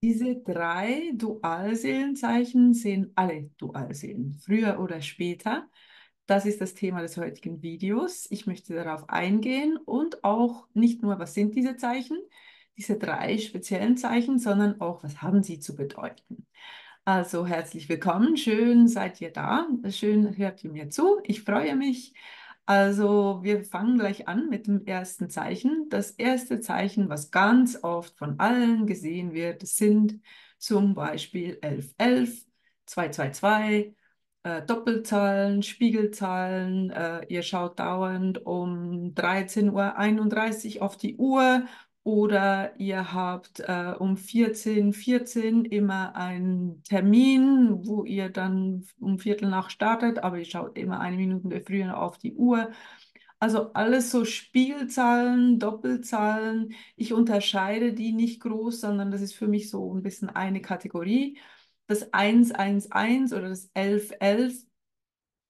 Diese drei Dualseelenzeichen sehen alle Dualseelen, früher oder später. Das ist das Thema des heutigen Videos. Ich möchte darauf eingehen und auch nicht nur, was sind diese Zeichen, diese drei speziellen Zeichen, sondern auch, was haben sie zu bedeuten. Also herzlich willkommen, schön seid ihr da, schön hört ihr mir zu, ich freue mich. Also wir fangen gleich an mit dem ersten Zeichen. Das erste Zeichen, was ganz oft von allen gesehen wird, sind zum Beispiel 1111, 222, Doppelzahlen, Spiegelzahlen. Ihr schaut dauernd um 13:31 Uhr auf die Uhr oder ihr habt um 14:14 Uhr immer einen Termin, wo ihr dann um Viertel nach startet, aber ihr schaut immer eine Minute früher auf die Uhr. Also alles so Spiegelzahlen, Doppelzahlen. Ich unterscheide die nicht groß, sondern das ist für mich so ein bisschen eine Kategorie. Das 111 oder das 1111,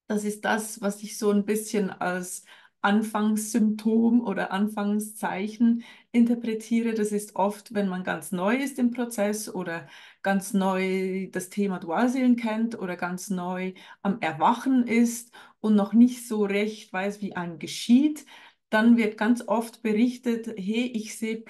das ist das, was ich so ein bisschen als Anfangssymptom oder Anfangszeichen interpretiere. Das ist oft, wenn man ganz neu ist im Prozess oder ganz neu das Thema Dualseelen kennt oder ganz neu am Erwachen ist und noch nicht so recht weiß, wie einem geschieht. Dann wird ganz oft berichtet, hey, sehe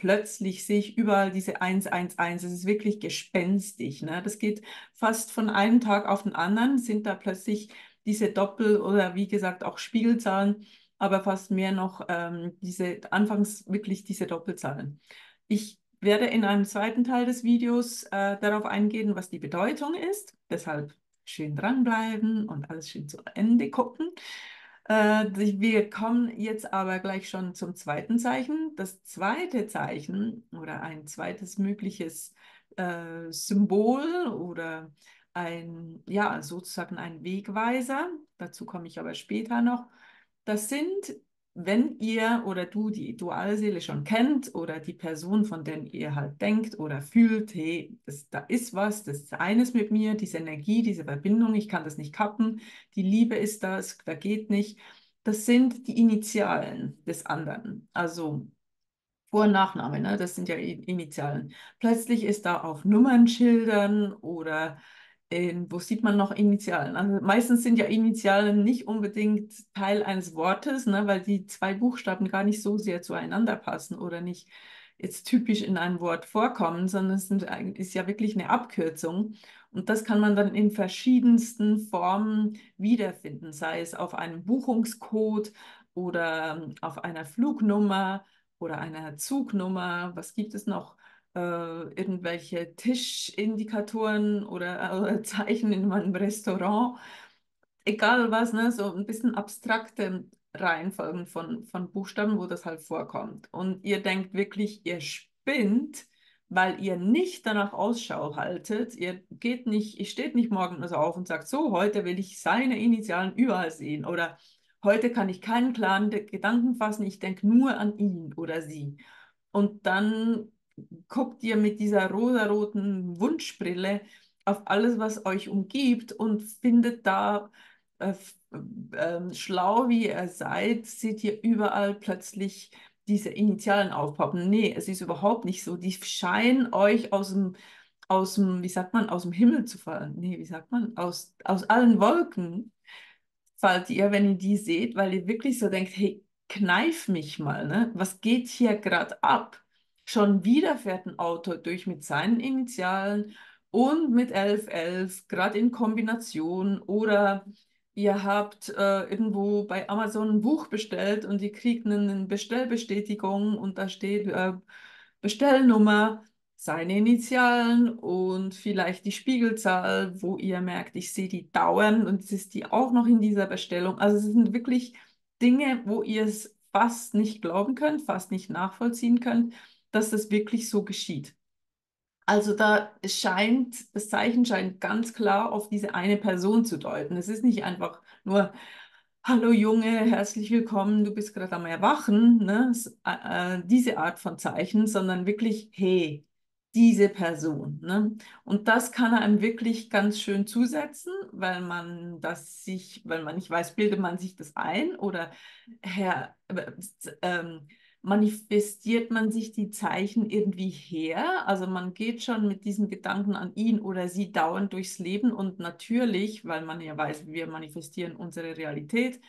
ich überall diese 111. Es ist wirklich gespenstig, ne? Das geht fast von einem Tag auf den anderen, sind da plötzlich diese Doppel- oder wie gesagt auch Spiegelzahlen, aber fast mehr noch anfangs wirklich diese Doppelzahlen. Ich werde in einem zweiten Teil des Videos darauf eingehen, was die Bedeutung ist. Deshalb schön dranbleiben und alles schön zu Ende gucken. Wir kommen jetzt aber gleich schon zum zweiten Zeichen. Das zweite Zeichen oder ein zweites mögliches Symbol oder ja, sozusagen ein Wegweiser, dazu komme ich aber später noch. Das sind, wenn ihr oder du die Dualseele schon kennt oder die Person, von der ihr halt denkt oder fühlt, hey, da ist was, das ist eines mit mir, diese Energie, diese Verbindung, ich kann das nicht kappen, die Liebe ist das, vergeht nicht. Das sind die Initialen des anderen. Also vor- und Nachname, ne? Das sind ja Initialen. Plötzlich ist da auf Nummernschildern oder wo sieht man noch Initialen? Also meistens sind ja Initialen nicht unbedingt Teil eines Wortes, ne? Weil die zwei Buchstaben gar nicht so sehr zueinander passen oder nicht jetzt typisch in einem Wort vorkommen, sondern ist ja wirklich eine Abkürzung. Und das kann man dann in verschiedensten Formen wiederfinden, sei es auf einem Buchungscode oder auf einer Flugnummer oder einer Zugnummer. Was gibt es noch? Irgendwelche Tischindikatoren oder Zeichen in meinem Restaurant. Egal was, ne? So ein bisschen abstrakte Reihenfolgen von Buchstaben, wo das halt vorkommt. Und ihr denkt wirklich, ihr spinnt, weil ihr nicht danach Ausschau haltet. Ihr steht nicht morgens auf und sagt, so, heute will ich seine Initialen überall sehen. Oder heute kann ich keinen klaren Gedanken fassen, ich denke nur an ihn oder sie. Und dann guckt ihr mit dieser rosaroten Wunschbrille auf alles, was euch umgibt und findet da, äh, schlau wie ihr seid, seht ihr überall plötzlich diese Initialen aufpoppen. Nee, es ist überhaupt nicht so. Die scheinen euch wie sagt man, aus dem Himmel zu fallen. Nee, wie sagt man, aus allen Wolken fallt ihr, wenn ihr die seht, weil ihr wirklich so denkt, hey, kneif mich mal, ne? Was geht hier gerade ab? Schon wieder fährt ein Auto durch mit seinen Initialen und mit 1111, gerade in Kombination. Oder ihr habt irgendwo bei Amazon ein Buch bestellt und ihr kriegt eine Bestellbestätigung und da steht Bestellnummer, seine Initialen und vielleicht die Spiegelzahl, wo ihr merkt, ich sehe die dauernd und es ist die auch noch in dieser Bestellung. Also es sind wirklich Dinge, wo ihr es fast nicht glauben könnt, fast nicht nachvollziehen könnt, dass das wirklich so geschieht. Also das Zeichen scheint ganz klar auf diese eine Person zu deuten. Es ist nicht einfach nur, hallo Junge, herzlich willkommen, du bist gerade am Erwachen, ne? Diese Art von Zeichen, sondern wirklich, hey, diese Person, ne? Und das kann einem wirklich ganz schön zusetzen, weil man nicht weiß, bildet man sich das ein oder her, manifestiert man sich die Zeichen irgendwie her? Also man geht schon mit diesem Gedanken an ihn oder sie dauernd durchs Leben und natürlich, weil man ja weiß, wir manifestieren unsere Realität,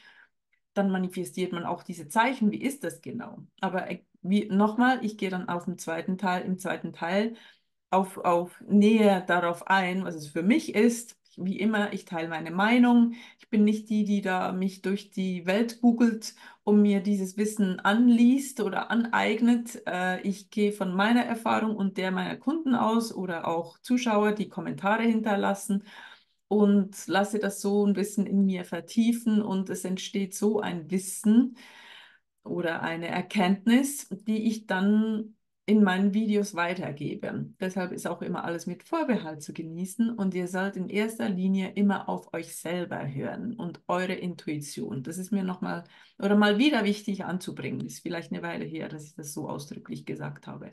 dann manifestiert man auch diese Zeichen. Wie ist das genau? Aber wie, nochmal, ich gehe dann auf den zweiten Teil, im zweiten Teil auf näher darauf ein, was es für mich ist. Wie immer, ich teile meine Meinung. Ich bin nicht die, die da mich durch die Welt googelt und mir dieses Wissen anliest oder aneignet. Ich gehe von meiner Erfahrung und der meiner Kunden aus oder auch Zuschauer, die Kommentare hinterlassen und lasse das so ein bisschen in mir vertiefen und es entsteht so ein Wissen oder eine Erkenntnis, die ich dann in meinen Videos weitergebe. Deshalb ist auch immer alles mit Vorbehalt zu genießen und ihr sollt in erster Linie immer auf euch selber hören und eure Intuition. Das ist mir nochmal oder mal wieder wichtig anzubringen. Ist vielleicht eine Weile her, dass ich das so ausdrücklich gesagt habe.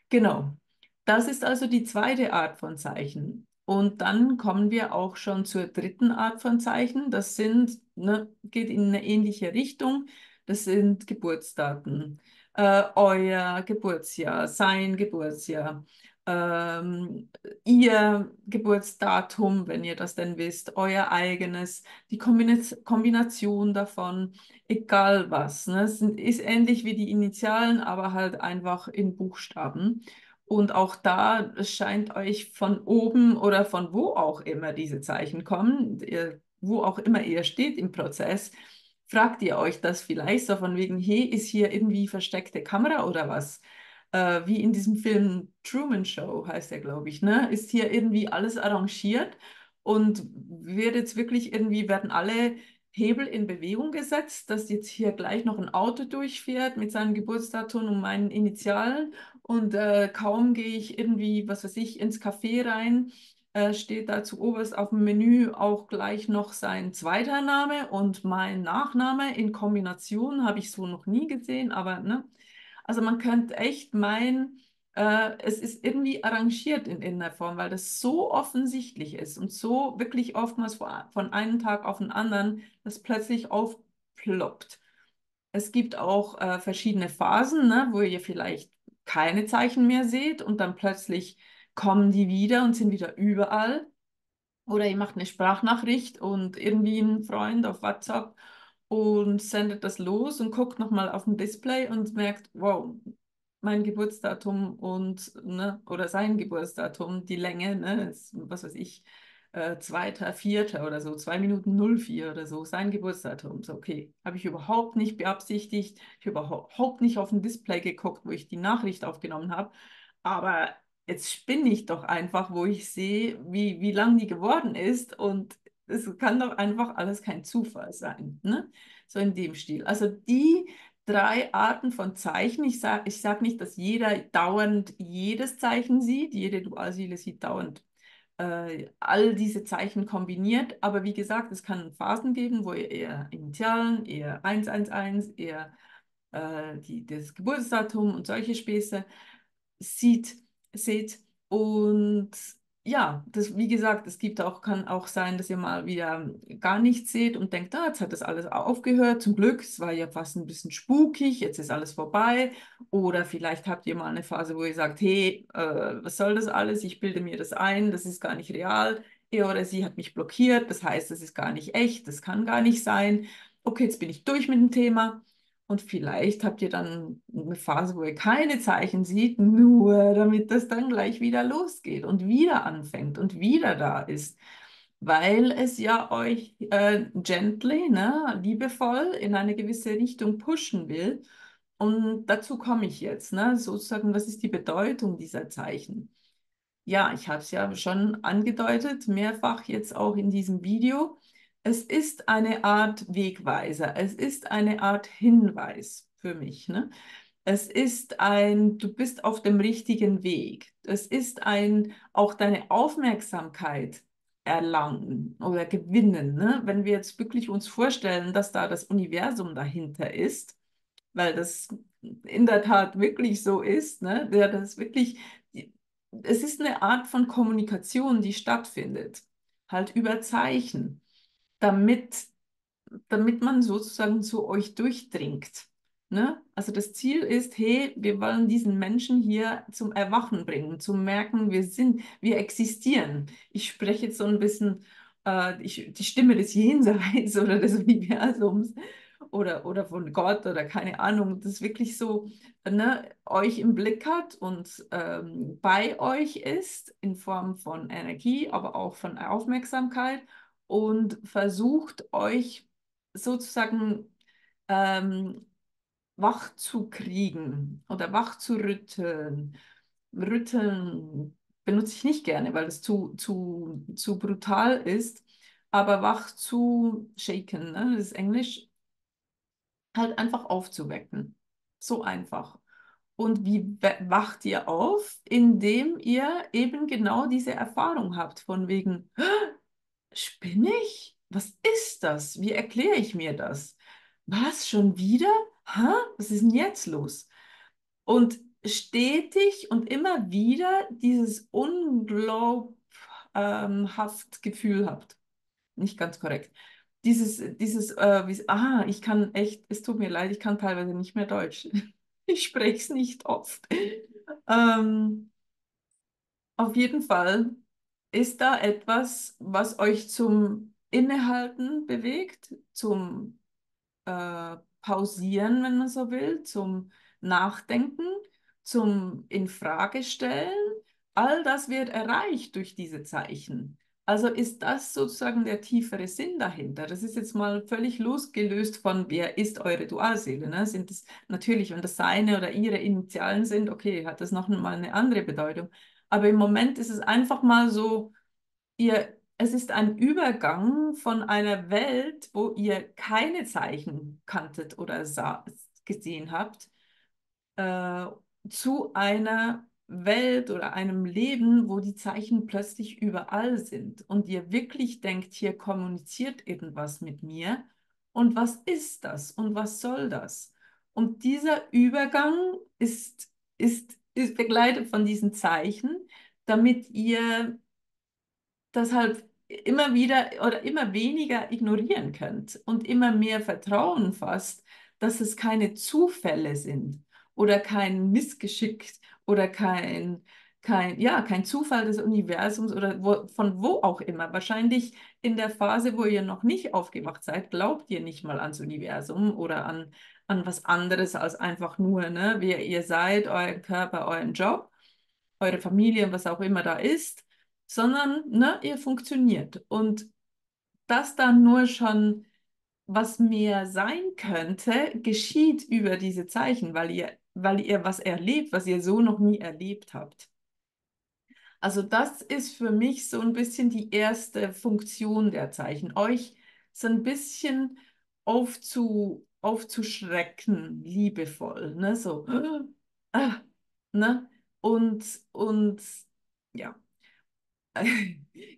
Genau. Das ist also die zweite Art von Zeichen. Und dann kommen wir auch schon zur dritten Art von Zeichen. Das sind, ne, geht in eine ähnliche Richtung. Das sind Geburtsdaten, euer Geburtsjahr, sein Geburtsjahr, ähm, ihr Geburtsdatum, wenn ihr das denn wisst, euer eigenes, die Kombination davon, egal was. Ne? Ist ähnlich wie die Initialen, aber halt einfach in Buchstaben. Und auch da, es scheint euch von oben oder von wo auch immer diese Zeichen kommen, wo auch immer ihr steht im Prozess, fragt ihr euch das vielleicht so von wegen, hey, ist hier irgendwie versteckte Kamera oder was? Wie in diesem Film Truman Show heißt der, glaube ich, ne? Ist hier irgendwie alles arrangiert und wird jetzt wirklich irgendwie, werden alle Hebel in Bewegung gesetzt, dass jetzt hier gleich noch ein Auto durchfährt mit seinem Geburtsdatum und meinen Initialen und kaum gehe ich irgendwie, was weiß ich, ins Café rein, steht da zu oberst auf dem Menü auch gleich noch sein zweiter Name und mein Nachname in Kombination, habe ich so noch nie gesehen, aber ne, also man könnte echt meinen, es ist irgendwie arrangiert in der Form, weil das so offensichtlich ist und so wirklich oftmals von einem Tag auf den anderen das plötzlich aufploppt. Es gibt auch verschiedene Phasen, ne, wo ihr vielleicht keine Zeichen mehr seht und dann plötzlich kommen die wieder und sind wieder überall. Oder ihr macht eine Sprachnachricht und irgendwie ein Freund auf WhatsApp und sendet das los und guckt nochmal auf dem Display und merkt, wow, mein Geburtsdatum und, ne, oder sein Geburtsdatum, die Länge, ne, ist, was weiß ich, 2.4. oder so, 2 Minuten 04 oder so, sein Geburtsdatum. So, okay, habe ich überhaupt nicht beabsichtigt, ich habe überhaupt nicht auf dem Display geguckt, wo ich die Nachricht aufgenommen habe, aber jetzt spinne ich doch einfach, wo ich sehe, wie lang die geworden ist und es kann doch einfach alles kein Zufall sein, ne? So in dem Stil. Also die drei Arten von Zeichen. Ich sag nicht, dass jeder dauernd jedes Zeichen sieht. Jede Dualseele sieht dauernd all diese Zeichen kombiniert. Aber wie gesagt, es kann Phasen geben, wo ihr eher Initialen, eher 111, eher das Geburtsdatum und solche Späße sieht, seht. Und ja, das, wie gesagt, es gibt auch, kann auch sein, dass ihr mal wieder gar nichts seht und denkt, ah, jetzt hat das alles aufgehört. Zum Glück, es war ja fast ein bisschen spukig, jetzt ist alles vorbei. Oder vielleicht habt ihr mal eine Phase, wo ihr sagt, hey, was soll das alles? Ich bilde mir das ein, das ist gar nicht real. Er oder sie hat mich blockiert, das heißt, das ist gar nicht echt, das kann gar nicht sein. Okay, jetzt bin ich durch mit dem Thema. Und vielleicht habt ihr dann eine Phase, wo ihr keine Zeichen seht, nur damit das dann gleich wieder losgeht und wieder anfängt und wieder da ist, weil es ja euch gently, ne, liebevoll in eine gewisse Richtung pushen will. Und dazu komme ich jetzt, ne, sozusagen, was ist die Bedeutung dieser Zeichen? Ja, ich habe es ja schon angedeutet, mehrfach jetzt auch in diesem Video. Es ist eine Art Wegweiser, es ist eine Art Hinweis für mich, ne? Es ist ein, du bist auf dem richtigen Weg. Es ist ein, auch deine Aufmerksamkeit erlangen oder gewinnen, ne? Wenn wir jetzt wirklich uns vorstellen, dass da das Universum dahinter ist, weil das in der Tat wirklich so ist, ne? Ja, das ist wirklich, es ist eine Art von Kommunikation, die stattfindet, halt über Zeichen, damit, damit man sozusagen zu euch durchdringt. Ne? Also das Ziel ist, hey, wir wollen diesen Menschen hier zum Erwachen bringen, zum Merken, wir existieren. Ich spreche jetzt so ein bisschen die Stimme des Jenseits oder des Universums oder von Gott oder keine Ahnung, das wirklich so, ne, euch im Blick hat und bei euch ist in Form von Energie, aber auch von Aufmerksamkeit und versucht euch sozusagen ähm, wach zu kriegen oder wach zu rütteln. Rütteln benutze ich nicht gerne, weil es zu brutal ist, aber wach zu shaken, ne? Das ist Englisch, halt einfach aufzuwecken. So einfach. Und wie wacht ihr auf? Indem ihr eben genau diese Erfahrung habt, von wegen, spinne ich? Was ist das? Wie erkläre ich mir das? Was, schon wieder? Hä? Was ist denn jetzt los? Und stetig und immer wieder dieses unglaubhaft Gefühl habt. Nicht ganz korrekt. Ich kann echt, es tut mir leid, ich kann teilweise nicht mehr Deutsch. Ich spreche es nicht oft. Auf jeden Fall ist da etwas, was euch zum Innehalten bewegt, zum Pausieren, wenn man so will, zum Nachdenken, zum Infragestellen. All das wird erreicht durch diese Zeichen. Also ist das sozusagen der tiefere Sinn dahinter? Das ist jetzt mal völlig losgelöst von, wer ist eure Dualseele? Ne? Sind es natürlich, wenn das seine oder ihre Initialen sind, okay, hat das noch mal eine andere Bedeutung. Aber im Moment ist es einfach mal so, es ist ein Übergang von einer Welt, wo ihr keine Zeichen kanntet oder gesehen habt, äh, zu einer Welt oder einem Leben, wo die Zeichen plötzlich überall sind und ihr wirklich denkt, hier kommuniziert irgendwas mit mir. Und was ist das und was soll das? Und dieser Übergang ist begleitet von diesen Zeichen, damit ihr das halt immer wieder oder immer weniger ignorieren könnt und immer mehr Vertrauen fasst, dass es keine Zufälle sind oder kein Missgeschick oder kein Zufall des Universums oder von wo auch immer. Wahrscheinlich in der Phase, wo ihr noch nicht aufgewacht seid, glaubt ihr nicht mal ans Universum oder an was anderes als einfach nur, ne, wer ihr seid, euren Körper, euren Job, eure Familie, was auch immer da ist, sondern ne, ihr funktioniert. Und das dann nur schon, was mehr sein könnte, geschieht über diese Zeichen, weil ihr was erlebt, was ihr so noch nie erlebt habt. Also das ist für mich so ein bisschen die erste Funktion der Zeichen, euch so ein bisschen aufzuschrecken, liebevoll, ne? So, ah, ne? Und ja.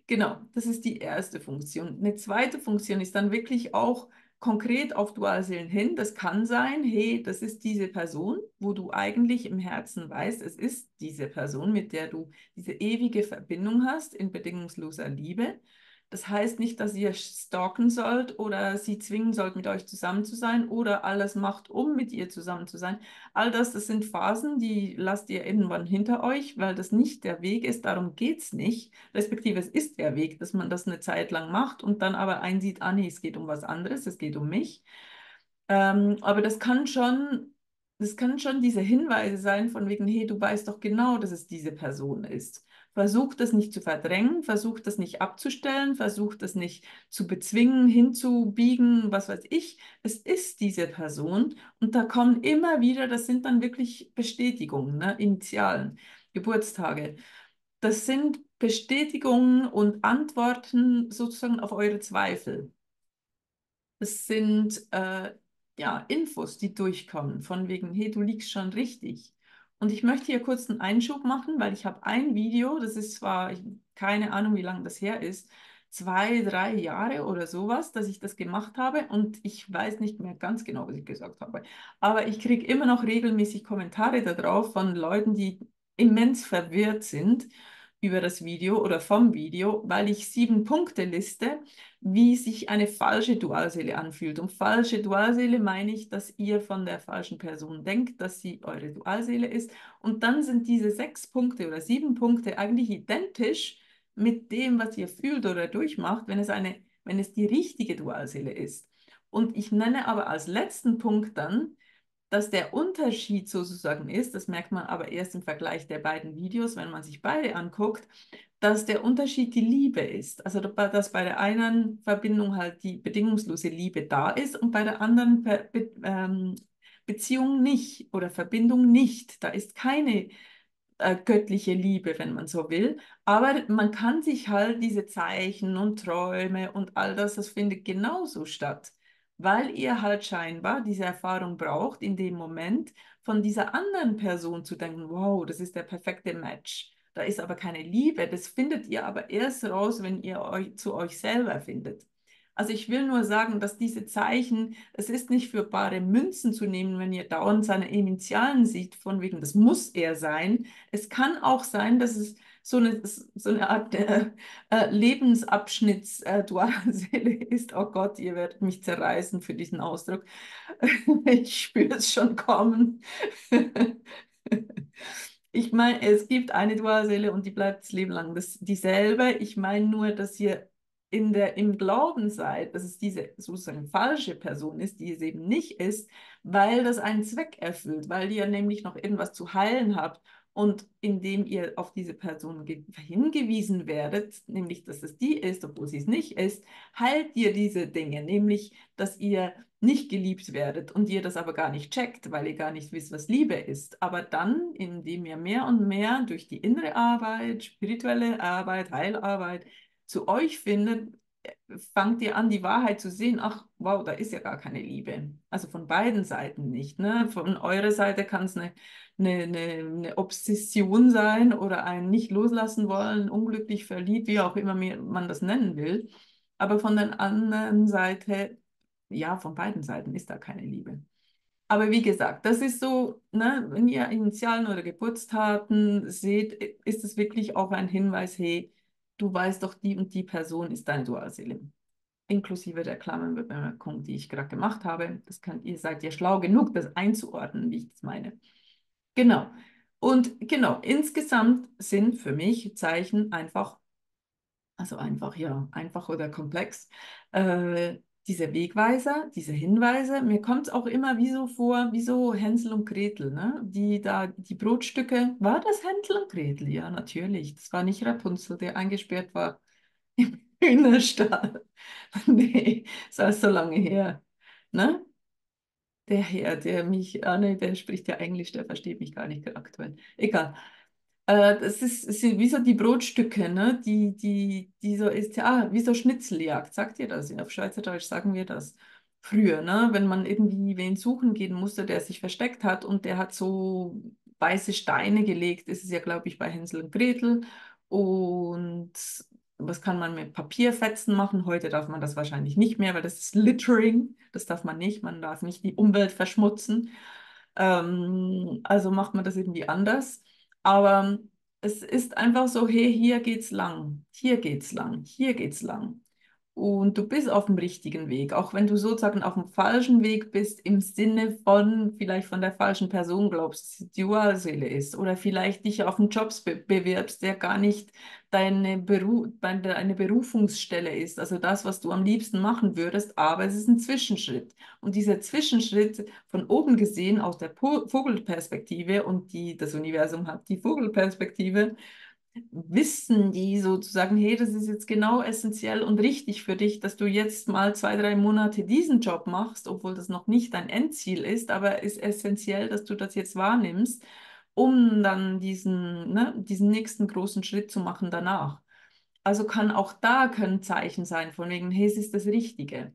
Genau, das ist die erste Funktion. Eine zweite Funktion ist dann wirklich auch konkret auf Dualseelen hin. Das kann sein, hey, das ist diese Person, wo du eigentlich im Herzen weißt, es ist diese Person, mit der du diese ewige Verbindung hast in bedingungsloser Liebe. Das heißt nicht, dass ihr stalken sollt oder sie zwingen sollt, mit euch zusammen zu sein oder alles macht, um mit ihr zusammen zu sein. All das, das sind Phasen, die lasst ihr irgendwann hinter euch, weil das nicht der Weg ist. Darum geht es nicht. Respektive es ist der Weg, dass man das eine Zeit lang macht und dann aber einsieht, ah nee, es geht um was anderes, es geht um mich. Aber das kann schon diese Hinweise sein von wegen, hey, du weißt doch genau, dass es diese Person ist. Versuch das nicht zu verdrängen, versuch das nicht abzustellen, versuch das nicht zu bezwingen, hinzubiegen, was weiß ich. Es ist diese Person und da kommen immer wieder, das sind dann wirklich Bestätigungen, ne? Initialen, Geburtstage. Das sind Bestätigungen und Antworten sozusagen auf eure Zweifel. Es sind ja Infos, die durchkommen, von wegen, hey, du liegst schon richtig. Und ich möchte hier kurz einen Einschub machen, weil ich habe ein Video, das ist zwar, keine Ahnung, wie lange das her ist, 2, 3 Jahre oder sowas, dass ich das gemacht habe und ich weiß nicht mehr ganz genau, was ich gesagt habe. Aber ich kriege immer noch regelmäßig Kommentare darauf von Leuten, die immens verwirrt sind über das Video oder vom Video, weil ich 7 Punkte liste, wie sich eine falsche Dualseele anfühlt. Und falsche Dualseele meine ich, dass ihr von der falschen Person denkt, dass sie eure Dualseele ist. Und dann sind diese 6 Punkte oder 7 Punkte eigentlich identisch mit dem, was ihr fühlt oder durchmacht, wenn es die richtige Dualseele ist. Und ich nenne aber als letzten Punkt dann, dass der Unterschied sozusagen ist, das merkt man aber erst im Vergleich der beiden Videos, wenn man sich beide anguckt, dass der Unterschied die Liebe ist. Also, dass bei der einen Verbindung halt die bedingungslose Liebe da ist und bei der anderen Beziehung nicht oder Verbindung nicht. Da ist keine göttliche Liebe, wenn man so will. Aber man kann sich halt diese Zeichen und Träume und all das, das findet genauso statt, weil ihr halt scheinbar diese Erfahrung braucht, in dem Moment von dieser anderen Person zu denken, wow, das ist der perfekte Match. Da ist aber keine Liebe. Das findet ihr aber erst raus, wenn ihr euch zu euch selber findet. Also ich will nur sagen, dass diese Zeichen, es ist nicht für bare Münzen zu nehmen, wenn ihr dauernd seine Initialen sieht, von wegen, das muss er sein. Es kann auch sein, dass es so eine Art Lebensabschnitts-Dualseele ist. Oh Gott, ihr werdet mich zerreißen für diesen Ausdruck. Ich spüre es schon kommen. Ich meine, es gibt eine Dualseele und die bleibt das Leben lang dieselbe. Ich meine nur, dass ihr im Glauben seid, dass es diese sozusagen falsche Person ist, die es eben nicht ist, weil das einen Zweck erfüllt, weil ihr nämlich noch irgendwas zu heilen habt. Und indem ihr auf diese Person hingewiesen werdet, nämlich dass es die ist, obwohl sie es nicht ist, heilt ihr diese Dinge, nämlich dass ihr nicht geliebt werdet und ihr das aber gar nicht checkt, weil ihr gar nicht wisst, was Liebe ist. Aber dann, indem ihr mehr und mehr durch die innere Arbeit, spirituelle Arbeit, Heilarbeit zu euch findet, fangt ihr an, die Wahrheit zu sehen. Ach, wow, da ist ja gar keine Liebe. Also von beiden Seiten nicht. Ne? Von eurer Seite kann es eine Obsession sein oder ein nicht loslassen wollen, unglücklich verliebt, wie auch immer man das nennen will. Aber von der anderen Seite, ja, von beiden Seiten ist da keine Liebe. Aber wie gesagt, das ist so, ne, wenn ihr Initialen oder Geburtstaten seht, ist es wirklich auch ein Hinweis, hey, du weißt doch, die und die Person ist deine Dualseele. Inklusive der Klammerbemerkung, die ich gerade gemacht habe. Ihr seid ja schlau genug, das einzuordnen, wie ich das meine. Genau. Und genau, insgesamt sind für mich Zeichen einfach, also einfach, ja, einfach oder komplex. Äh, Diese Wegweiser, diese Hinweise, mir kommt es auch immer wie so vor, wie so Hänsel und Gretel, ne? Die da, die Brotstücke, war das Hänsel und Gretel? Ja, natürlich. Das war nicht Rapunzel, der eingesperrt war im Hühnerstall. Nee, das ist so lange her. Ne? Der Herr, nee, der spricht ja Englisch, der versteht mich gar nicht aktuell. Egal. Es sind wie so die Brotstücke, ne? Die so ist, ja, wie so Schnitzeljagd, sagt ihr das? Ja, auf Schweizerdeutsch sagen wir das. Früher, ne? Wenn man irgendwie wen suchen gehen musste, der sich versteckt hat und der hat so weiße Steine gelegt, ist es ja, glaube ich, bei Hänsel und Gretel. Und was kann man mit Papierfetzen machen? Heute darf man das wahrscheinlich nicht mehr, weil das ist Littering. Das darf man nicht. Man darf nicht die Umwelt verschmutzen. Also macht man das irgendwie anders. Aber es ist einfach so, hey, hier geht's lang, hier geht's lang, hier geht's lang. Und du bist auf dem richtigen Weg, auch wenn du sozusagen auf dem falschen Weg bist, im Sinne von vielleicht von der falschen Person glaubst, dass es die Dualseele ist. Oder vielleicht dich auf einen Job bewirbst, der gar nicht deine Berufungsstelle ist. Also das, was du am liebsten machen würdest, aber es ist ein Zwischenschritt. Und dieser Zwischenschritt von oben gesehen aus der Vogelperspektive und das Universum hat die Vogelperspektive, wissen die sozusagen, hey, das ist jetzt genau essentiell und richtig für dich, dass du jetzt mal 2, 3 Monate diesen Job machst, obwohl das noch nicht dein Endziel ist, aber es ist essentiell, dass du das jetzt wahrnimmst, um dann diesen nächsten großen Schritt zu machen danach. Also können Zeichen sein von wegen, hey, es ist das Richtige.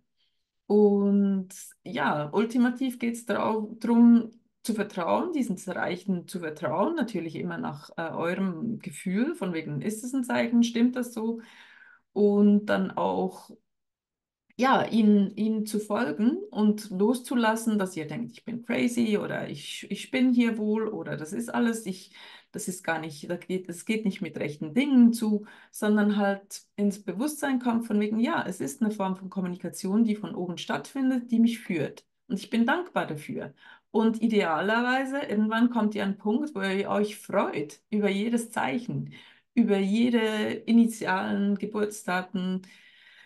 Und ja, ultimativ geht es darum, zu vertrauen, diesen Zeichen zu vertrauen, natürlich immer nach eurem Gefühl, von wegen, ist es ein Zeichen, stimmt das so? Und dann auch ja, ihnen zu folgen und loszulassen, dass ihr denkt, ich bin crazy oder ich bin hier wohl oder das ist alles, das ist gar nicht, es geht nicht mit rechten Dingen zu, sondern halt ins Bewusstsein kommt von wegen, ja, es ist eine Form von Kommunikation, die von oben stattfindet, die mich führt. Und ich bin dankbar dafür. Und idealerweise, irgendwann kommt ihr an einen Punkt, wo ihr euch freut über jedes Zeichen, über jede initialen Geburtsdaten,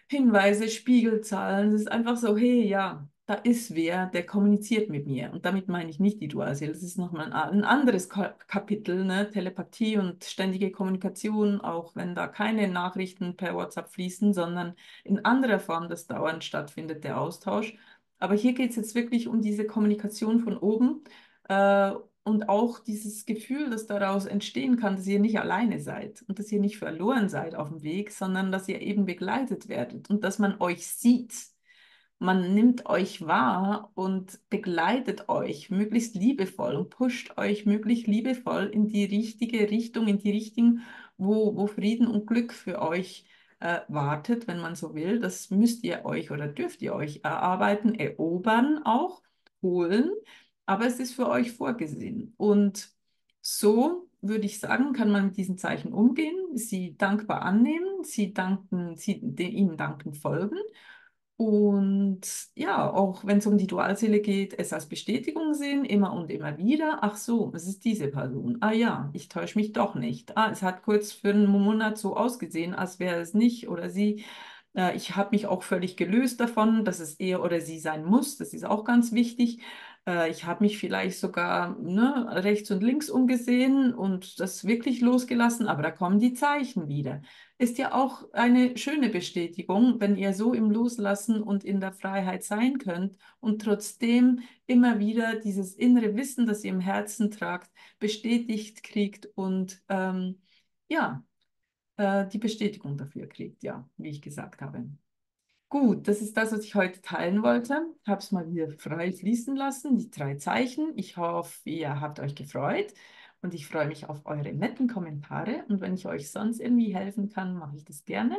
Hinweise, Spiegelzahlen. Es ist einfach so, hey, ja, da ist wer, der kommuniziert mit mir. Und damit meine ich nicht die Dualseele. Das ist nochmal ein anderes Kapitel, ne? Telepathie und ständige Kommunikation, auch wenn da keine Nachrichten per WhatsApp fließen, sondern in anderer Form das dauernd stattfindet, der Austausch. Aber hier geht es jetzt wirklich um diese Kommunikation von oben. Äh, und auch dieses Gefühl, das daraus entstehen kann, dass ihr nicht alleine seid und dass ihr nicht verloren seid auf dem Weg, sondern dass ihr eben begleitet werdet und dass man euch sieht. Man nimmt euch wahr und begleitet euch möglichst liebevoll und pusht euch möglichst liebevoll in die richtige Richtung, in die Richtung, wo Frieden und Glück für euch wartet, wenn man so will. Das müsst ihr euch oder dürft ihr euch erarbeiten, erobern auch, holen, aber es ist für euch vorgesehen. Und so würde ich sagen, kann man mit diesen Zeichen umgehen, sie dankbar annehmen, ihnen danken folgen und ja, auch wenn es um die Dualseele geht, es als Bestätigung sehen, immer und immer wieder. Ach so, es ist diese Person. Ah ja, ich täusche mich doch nicht. Ah, es hat kurz für einen Monat so ausgesehen, als wäre es nicht oder sie. Ich habe mich auch völlig gelöst davon, dass es er oder sie sein muss. Das ist auch ganz wichtig. Ich habe mich vielleicht sogar ne, rechts und links umgesehen und das wirklich losgelassen, aber da kommen die Zeichen wieder. Ist ja auch eine schöne Bestätigung, wenn ihr so im Loslassen und in der Freiheit sein könnt und trotzdem immer wieder dieses innere Wissen, das ihr im Herzen tragt, bestätigt kriegt und ja, die Bestätigung dafür kriegt, ja, wie ich gesagt habe. Gut, das ist das, was ich heute teilen wollte. Ich habe es mal wieder frei fließen lassen, die 3 Zeichen. Ich hoffe, ihr habt euch gefreut und ich freue mich auf eure netten Kommentare. Und wenn ich euch sonst irgendwie helfen kann, mache ich das gerne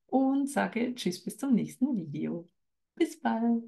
und sage Tschüss bis zum nächsten Video. Bis bald.